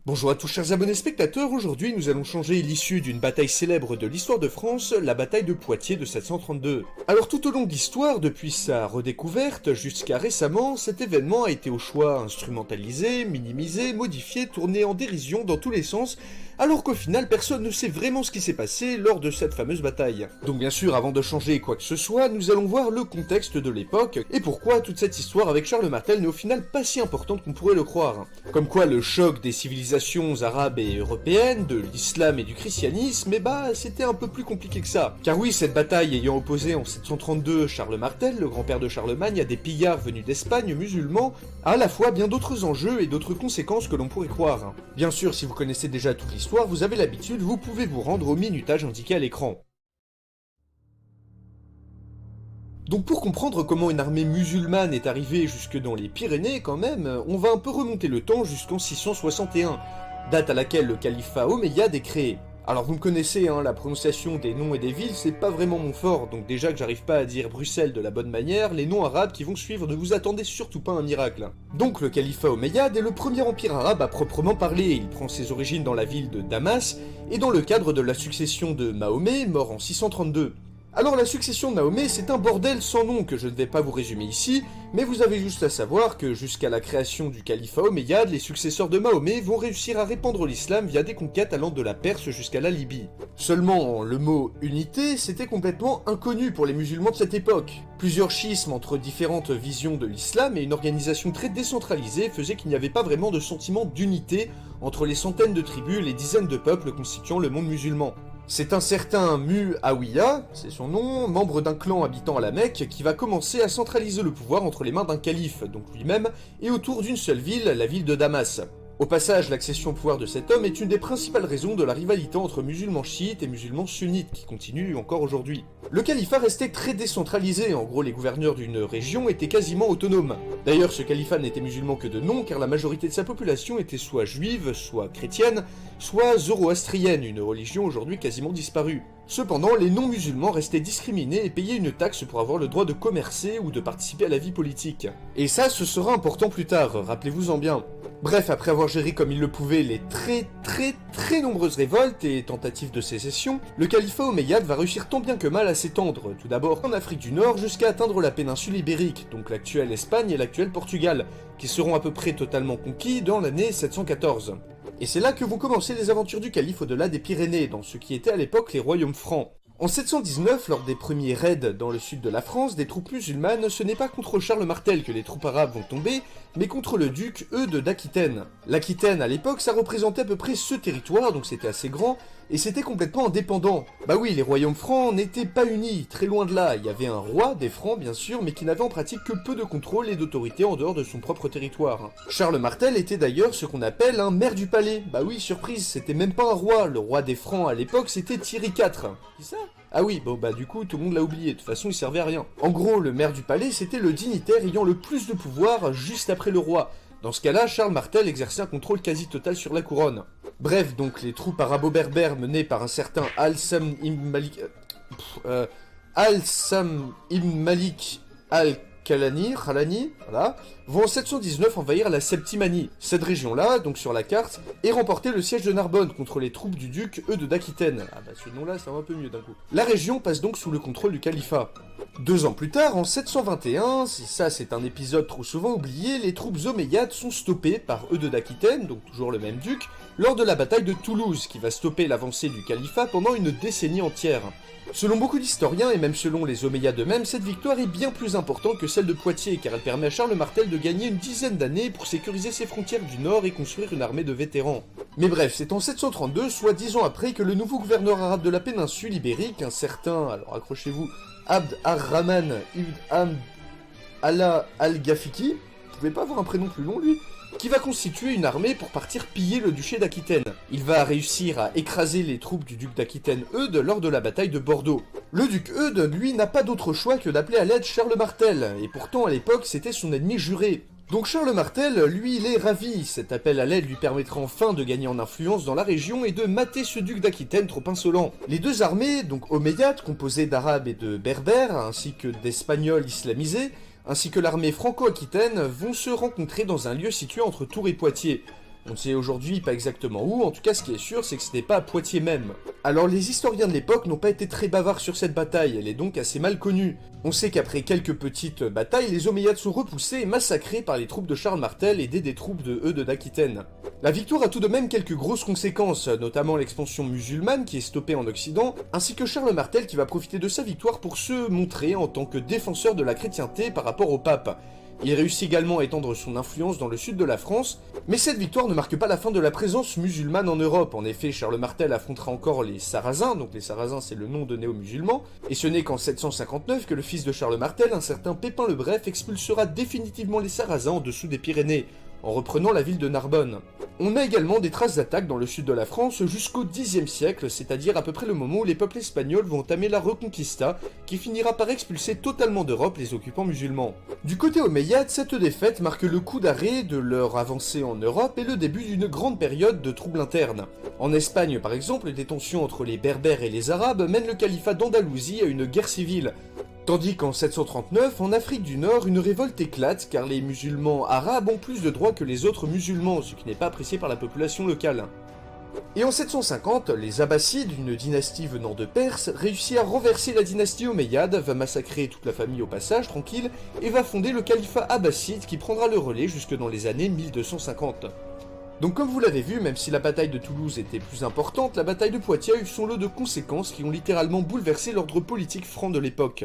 Bonjour à tous chers abonnés spectateurs, aujourd'hui nous allons changer l'issue d'une bataille célèbre de l'histoire de France, la bataille de Poitiers de 732. Alors tout au long de l'histoire, depuis sa redécouverte jusqu'à récemment, cet événement a été au choix instrumentalisé, minimisé, modifié, tourné en dérision dans tous les sens, alors qu'au final personne ne sait vraiment ce qui s'est passé lors de cette fameuse bataille. Donc bien sûr, avant de changer quoi que ce soit, nous allons voir le contexte de l'époque, et pourquoi toute cette histoire avec Charles Martel n'est au final pas si importante qu'on pourrait le croire. Comme quoi le choc des civilisations arabes et européennes, de l'islam et du christianisme, c'était un peu plus compliqué que ça. Car oui, cette bataille ayant opposé en 732 Charles Martel, le grand-père de Charlemagne, à des pillards venus d'Espagne musulmans, a à la fois bien d'autres enjeux et d'autres conséquences que l'on pourrait croire. Bien sûr, si vous connaissez déjà toute l'histoire, vous avez l'habitude, vous pouvez vous rendre au minutage indiqué à l'écran. Donc pour comprendre comment une armée musulmane est arrivée jusque dans les Pyrénées quand même, on va un peu remonter le temps jusqu'en 661, date à laquelle le califat omeyyade est créé. Alors vous me connaissez, la prononciation des noms et des villes, c'est pas vraiment mon fort, donc déjà que j'arrive pas à dire Bruxelles de la bonne manière, les noms arabes qui vont suivre ne vous attendez surtout pas un miracle. Donc le califat omeyyade est le premier empire arabe à proprement parler, il prend ses origines dans la ville de Damas, et dans le cadre de la succession de Mahomet, mort en 632. Alors la succession de Mahomet, c'est un bordel sans nom que je ne vais pas vous résumer ici, mais vous avez juste à savoir que jusqu'à la création du califat omeyyade, les successeurs de Mahomet vont réussir à répandre l'islam via des conquêtes allant de la Perse jusqu'à la Libye. Seulement, le mot unité, c'était complètement inconnu pour les musulmans de cette époque. Plusieurs schismes entre différentes visions de l'islam et une organisation très décentralisée faisaient qu'il n'y avait pas vraiment de sentiment d'unité entre les centaines de tribus et les dizaines de peuples constituant le monde musulman. C'est un certain Muawiyah, c'est son nom, membre d'un clan habitant à la Mecque, qui va commencer à centraliser le pouvoir entre les mains d'un calife, donc lui-même, et autour d'une seule ville, la ville de Damas. Au passage, l'accession au pouvoir de cet homme est une des principales raisons de la rivalité entre musulmans chiites et musulmans sunnites, qui continue encore aujourd'hui. Le califat restait très décentralisé, en gros les gouverneurs d'une région étaient quasiment autonomes. D'ailleurs, ce califat n'était musulman que de nom, car la majorité de sa population était soit juive, soit chrétienne, soit zoroastrienne, une religion aujourd'hui quasiment disparue. Cependant, les non-musulmans restaient discriminés et payaient une taxe pour avoir le droit de commercer ou de participer à la vie politique. Et ça, ce sera important plus tard, rappelez-vous-en bien. Bref, après avoir géré comme il le pouvait les très nombreuses révoltes et tentatives de sécession, le califat omeyyade va réussir tant bien que mal à s'étendre, tout d'abord en Afrique du Nord jusqu'à atteindre la péninsule ibérique, donc l'actuelle Espagne et l'actuel Portugal, qui seront à peu près totalement conquis dans l'année 714. Et c'est là que vont commencer les aventures du calife au-delà des Pyrénées, dans ce qui était à l'époque les royaumes francs. En 719, lors des premiers raids dans le sud de la France, des troupes musulmanes, ce n'est pas contre Charles Martel que les troupes arabes vont tomber, mais contre le duc Eudes d'Aquitaine. L'Aquitaine, à l'époque, ça représentait à peu près ce territoire, donc c'était assez grand, et c'était complètement indépendant. Bah oui, les royaumes francs n'étaient pas unis, très loin de là, il y avait un roi des francs bien sûr, mais qui n'avait en pratique que peu de contrôle et d'autorité en dehors de son propre territoire. Charles Martel était d'ailleurs ce qu'on appelle un maire du palais. Bah oui, surprise, c'était même pas un roi, le roi des francs à l'époque c'était Thierry IV. Qui ça? Ah oui, bon bah du coup tout le monde l'a oublié, de toute façon il servait à rien. En gros, le maire du palais c'était le dignitaire ayant le plus de pouvoir juste après le roi. Dans ce cas-là, Charles Martel exerçait un contrôle quasi total sur la couronne. Bref, donc les troupes arabo-berbères menées par un certain Al-Sam ibn Malik... Al-Sam ibn Malik Al-Khalani, voilà, vont en 719 envahir la Septimanie, cette région-là, donc sur la carte, et remporter le siège de Narbonne contre les troupes du duc Eudes d'Aquitaine. Ah bah ce nom-là, ça va un peu mieux d'un coup. La région passe donc sous le contrôle du califat. 2 ans plus tard, en 721, c'est un épisode trop souvent oublié, les troupes omeyyades sont stoppées par Eudes d'Aquitaine, donc toujours le même duc, lors de la bataille de Toulouse, qui va stopper l'avancée du califat pendant une décennie entière. Selon beaucoup d'historiens, et même selon les Omeyyades eux-mêmes, cette victoire est bien plus importante que celle de Poitiers, car elle permet à Charles Martel de gagner une dizaine d'années pour sécuriser ses frontières du nord et construire une armée de vétérans. Mais bref, c'est en 732, soit 10 ans après, que le nouveau gouverneur arabe de la péninsule ibérique, un certain, alors accrochez-vous, Abd ar-Rahman ibn Amd Allah al-Ghafiqi, vous pouvez pas avoir un prénom plus long lui, qui va constituer une armée pour partir piller le duché d'Aquitaine. Il va réussir à écraser les troupes du duc d'Aquitaine Eudes lors de la bataille de Bordeaux. Le duc Eudes, lui, n'a pas d'autre choix que d'appeler à l'aide Charles Martel, et pourtant à l'époque c'était son ennemi juré. Donc Charles Martel, lui, il est ravi, cet appel à l'aide lui permettra enfin de gagner en influence dans la région et de mater ce duc d'Aquitaine trop insolent. Les deux armées, donc omeyyades, composées d'arabes et de berbères, ainsi que d'espagnols islamisés, ainsi que l'armée franco-aquitaine, vont se rencontrer dans un lieu situé entre Tours et Poitiers. On ne sait aujourd'hui pas exactement où, en tout cas ce qui est sûr c'est que ce n'est pas à Poitiers même. Alors les historiens de l'époque n'ont pas été très bavards sur cette bataille, elle est donc assez mal connue. On sait qu'après quelques petites batailles, les Omeyyades sont repoussés et massacrés par les troupes de Charles Martel aidées des troupes de Eudes d'Aquitaine. La victoire a tout de même quelques grosses conséquences, notamment l'expansion musulmane qui est stoppée en Occident, ainsi que Charles Martel qui va profiter de sa victoire pour se montrer en tant que défenseur de la chrétienté par rapport au pape. Il réussit également à étendre son influence dans le sud de la France, mais cette victoire ne marque pas la fin de la présence musulmane en Europe. En effet, Charles Martel affrontera encore les Sarrasins, donc les Sarrasins c'est le nom donné aux musulmans, et ce n'est qu'en 759 que le fils de Charles Martel, un certain Pépin le Bref, expulsera définitivement les Sarrasins en dessous des Pyrénées, en reprenant la ville de Narbonne. On a également des traces d'attaques dans le sud de la France jusqu'au Xe siècle, c'est-à-dire à peu près le moment où les peuples espagnols vont entamer la Reconquista, qui finira par expulser totalement d'Europe les occupants musulmans. Du côté omeyyade, cette défaite marque le coup d'arrêt de leur avancée en Europe et le début d'une grande période de troubles internes. En Espagne par exemple, des tensions entre les Berbères et les Arabes mènent le califat d'Andalousie à une guerre civile. Tandis qu'en 739, en Afrique du Nord, une révolte éclate car les musulmans arabes ont plus de droits que les autres musulmans, ce qui n'est pas apprécié par la population locale. Et en 750, les Abbassides, une dynastie venant de Perse, réussit à renverser la dynastie omeyyade, va massacrer toute la famille au passage, tranquille, et va fonder le califat abbasside qui prendra le relais jusque dans les années 1250. Donc comme vous l'avez vu, même si la bataille de Toulouse était plus importante, la bataille de Poitiers a eu son lot de conséquences qui ont littéralement bouleversé l'ordre politique franc de l'époque.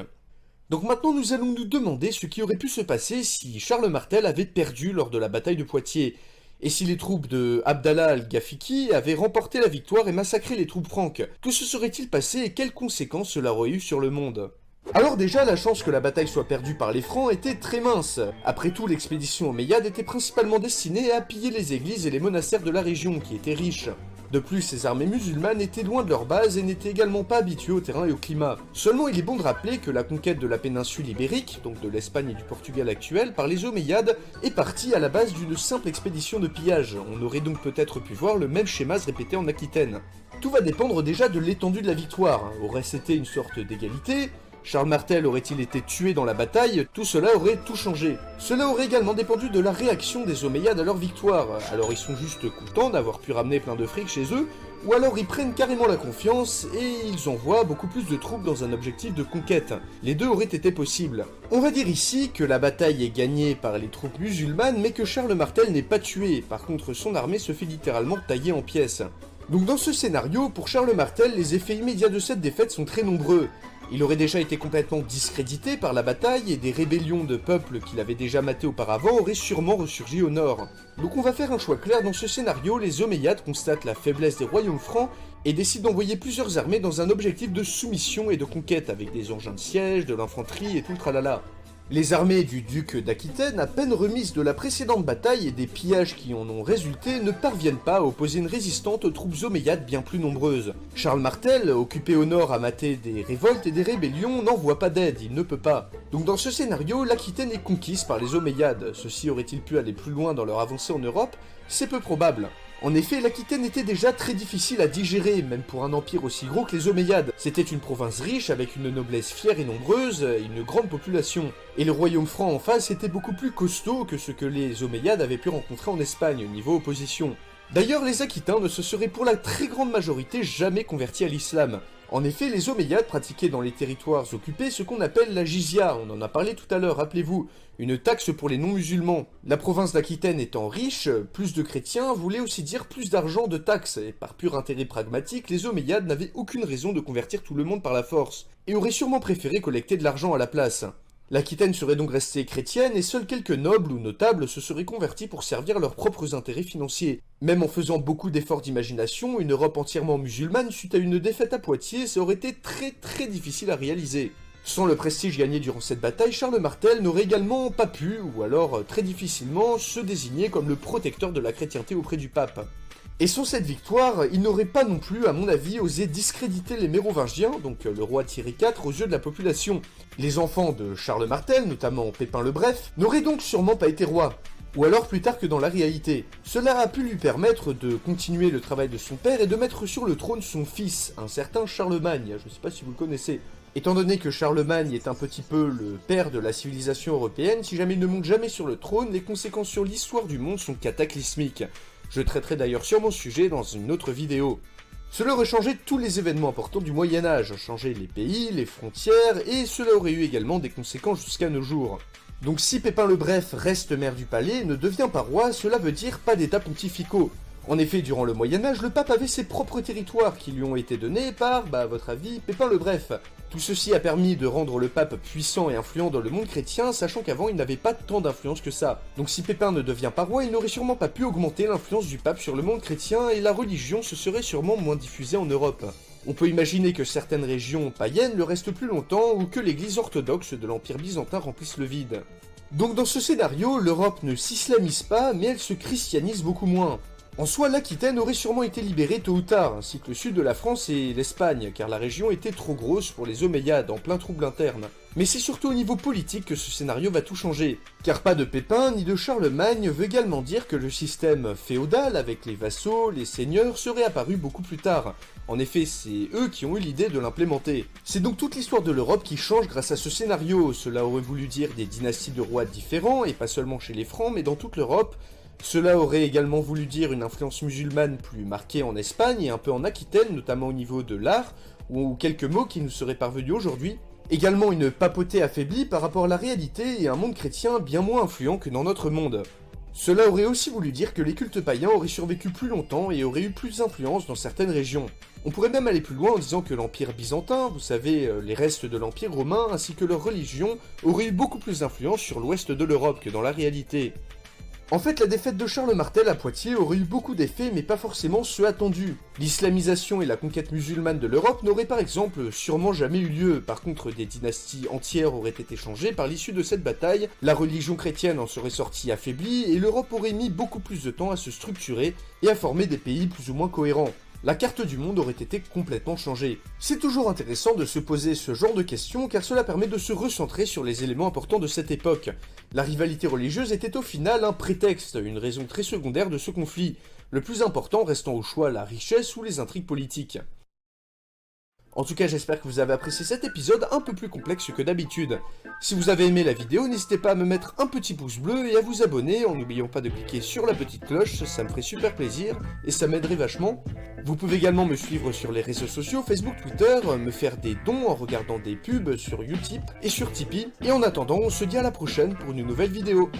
Donc maintenant nous allons nous demander ce qui aurait pu se passer si Charles Martel avait perdu lors de la bataille de Poitiers, et si les troupes de Abdallah al-Ghafiqi avaient remporté la victoire et massacré les troupes franques. Que se serait-il passé et quelles conséquences cela aurait eu sur le monde? Alors déjà, la chance que la bataille soit perdue par les Francs était très mince. Après tout, l'expédition omeyyade était principalement destinée à piller les églises et les monastères de la région, qui étaient riches. De plus, ces armées musulmanes étaient loin de leur base et n'étaient également pas habituées au terrain et au climat. Seulement, il est bon de rappeler que la conquête de la péninsule ibérique, donc de l'Espagne et du Portugal actuel, par les Omeyyades, est partie à la base d'une simple expédition de pillage. On aurait donc peut-être pu voir le même schéma se répéter en Aquitaine. Tout va dépendre déjà de l'étendue de la victoire. Aurait-ce été une sorte d'égalité? Charles Martel aurait-il été tué dans la bataille? Tout cela aurait tout changé. Cela aurait également dépendu de la réaction des Omeyyades à leur victoire. Alors ils sont juste contents d'avoir pu ramener plein de fric chez eux, ou alors ils prennent carrément la confiance et ils envoient beaucoup plus de troupes dans un objectif de conquête. Les deux auraient été possibles. On va dire ici que la bataille est gagnée par les troupes musulmanes, mais que Charles Martel n'est pas tué. Par contre, son armée se fait littéralement tailler en pièces. Donc dans ce scénario, pour Charles Martel, les effets immédiats de cette défaite sont très nombreux. Il aurait déjà été complètement discrédité par la bataille et des rébellions de peuples qu'il avait déjà matées auparavant auraient sûrement ressurgi au nord. Donc on va faire un choix clair dans ce scénario, les Omeyyades constatent la faiblesse des royaumes francs et décident d'envoyer plusieurs armées dans un objectif de soumission et de conquête avec des engins de siège, de l'infanterie et tout le tralala. Les armées du duc d'Aquitaine, à peine remises de la précédente bataille et des pillages qui en ont résulté, ne parviennent pas à opposer une résistance aux troupes omeyyades bien plus nombreuses. Charles Martel, occupé au nord à mater des révoltes et des rébellions, n'envoie pas d'aide, il ne peut pas. Donc dans ce scénario, l'Aquitaine est conquise par les Omeyyades. Ceux-ci auraient-ils pu aller plus loin dans leur avancée en Europe? C'est peu probable. En effet, l'Aquitaine était déjà très difficile à digérer, même pour un empire aussi gros que les Omeyyades. C'était une province riche, avec une noblesse fière et nombreuse, et une grande population. Et le royaume franc en face était beaucoup plus costaud que ce que les Omeyyades avaient pu rencontrer en Espagne, au niveau opposition. D'ailleurs, les Aquitains ne se seraient pour la très grande majorité jamais convertis à l'islam. En effet, les Omeyyades pratiquaient dans les territoires occupés ce qu'on appelle la jizya, on en a parlé tout à l'heure, rappelez-vous, une taxe pour les non-musulmans. La province d'Aquitaine étant riche, plus de chrétiens voulait aussi dire plus d'argent de taxes, et par pur intérêt pragmatique, les Omeyyades n'avaient aucune raison de convertir tout le monde par la force, et auraient sûrement préféré collecter de l'argent à la place. L'Aquitaine serait donc restée chrétienne et seuls quelques nobles ou notables se seraient convertis pour servir leurs propres intérêts financiers. Même en faisant beaucoup d'efforts d'imagination, une Europe entièrement musulmane suite à une défaite à Poitiers, ça aurait été très difficile à réaliser. Sans le prestige gagné durant cette bataille, Charles Martel n'aurait également pas pu, ou alors très difficilement, se désigner comme le protecteur de la chrétienté auprès du pape. Et sans cette victoire, il n'aurait pas non plus, à mon avis, osé discréditer les Mérovingiens, donc le roi Thierry IV, aux yeux de la population. Les enfants de Charles Martel, notamment Pépin le Bref, n'auraient donc sûrement pas été rois. Ou alors plus tard que dans la réalité. Cela a pu lui permettre de continuer le travail de son père et de mettre sur le trône son fils, un certain Charlemagne, je ne sais pas si vous le connaissez. Étant donné que Charlemagne est un petit peu le père de la civilisation européenne, si jamais il ne monte jamais sur le trône, les conséquences sur l'histoire du monde sont cataclysmiques. Je traiterai d'ailleurs sur mon sujet dans une autre vidéo. Cela aurait changé tous les événements importants du Moyen-Âge, changé les pays, les frontières, et cela aurait eu également des conséquences jusqu'à nos jours. Donc si Pépin le Bref reste maire du palais, ne devient pas roi, cela veut dire pas d'états pontificaux. En effet, durant le Moyen-Âge, le pape avait ses propres territoires qui lui ont été donnés par, à votre avis, Pépin le Bref. Tout ceci a permis de rendre le pape puissant et influent dans le monde chrétien, sachant qu'avant il n'avait pas tant d'influence que ça. Donc si Pépin ne devient pas roi, il n'aurait sûrement pas pu augmenter l'influence du pape sur le monde chrétien et la religion se serait sûrement moins diffusée en Europe. On peut imaginer que certaines régions païennes le restent plus longtemps ou que l'église orthodoxe de l'Empire byzantin remplisse le vide. Donc dans ce scénario, l'Europe ne s'islamise pas, mais elle se christianise beaucoup moins. En soi, l'Aquitaine aurait sûrement été libérée tôt ou tard, ainsi que le sud de la France et l'Espagne, car la région était trop grosse pour les Omeyyades en plein trouble interne. Mais c'est surtout au niveau politique que ce scénario va tout changer, car pas de Pépin ni de Charlemagne veut également dire que le système féodal avec les vassaux, les seigneurs, serait apparu beaucoup plus tard. En effet, c'est eux qui ont eu l'idée de l'implémenter. C'est donc toute l'histoire de l'Europe qui change grâce à ce scénario. Cela aurait voulu dire des dynasties de rois différents, et pas seulement chez les Francs, mais dans toute l'Europe. Cela aurait également voulu dire une influence musulmane plus marquée en Espagne et un peu en Aquitaine, notamment au niveau de l'art, ou quelques mots qui nous seraient parvenus aujourd'hui. Également une papauté affaiblie par rapport à la réalité et un monde chrétien bien moins influent que dans notre monde. Cela aurait aussi voulu dire que les cultes païens auraient survécu plus longtemps et auraient eu plus d'influence dans certaines régions. On pourrait même aller plus loin en disant que l'Empire byzantin, vous savez, les restes de l'Empire romain, ainsi que leur religion, auraient eu beaucoup plus d'influence sur l'ouest de l'Europe que dans la réalité. En fait, la défaite de Charles Martel à Poitiers aurait eu beaucoup d'effets, mais pas forcément ceux attendus. L'islamisation et la conquête musulmane de l'Europe n'auraient par exemple sûrement jamais eu lieu. Par contre, des dynasties entières auraient été changées par l'issue de cette bataille, la religion chrétienne en serait sortie affaiblie, et l'Europe aurait mis beaucoup plus de temps à se structurer et à former des pays plus ou moins cohérents. La carte du monde aurait été complètement changée. C'est toujours intéressant de se poser ce genre de questions car cela permet de se recentrer sur les éléments importants de cette époque. La rivalité religieuse était au final un prétexte, une raison très secondaire de ce conflit, le plus important restant au choix la richesse ou les intrigues politiques. En tout cas, j'espère que vous avez apprécié cet épisode un peu plus complexe que d'habitude. Si vous avez aimé la vidéo, n'hésitez pas à me mettre un petit pouce bleu et à vous abonner en n'oubliant pas de cliquer sur la petite cloche, ça me ferait super plaisir et ça m'aiderait vachement. Vous pouvez également me suivre sur les réseaux sociaux, Facebook, Twitter, me faire des dons en regardant des pubs sur Utip et sur Tipeee. Et en attendant, on se dit à la prochaine pour une nouvelle vidéo.